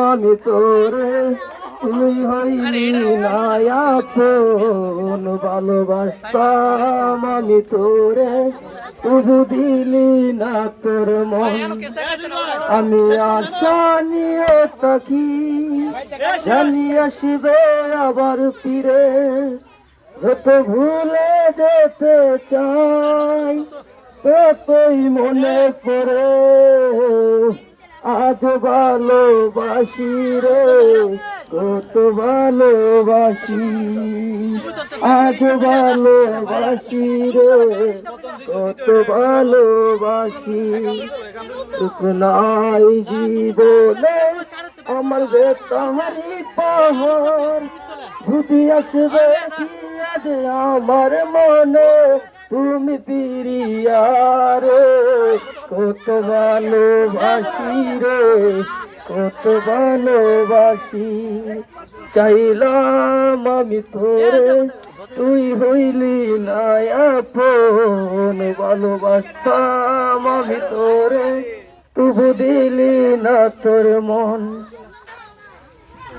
আমি তোরে তুই হইলি না আপন ভালোবাসতাম আমি তোরে তবু দিলি না তোর মন আমি আশা নিয়ে থাকি জানি আসবে আবার ফিরে যত ভুলে যেতে চাই ততই মনে করে আজ ভালোবাসি রে কত ভালোবাসি আজ ভালোবাসি রে কত ভালোবাসি সুখ নাই জীবনে আমার বেতাহারি পাহাড় যদি আসবে কি আজ আমার মনে তুমি প্রিয়া রে কত ভালোবাসি রে কত ভালোবাসি চাইলাম আমি তোরে তুই হইলি না আপন ভালোবাসতাম আমি তোরে তবু দিলি না তোর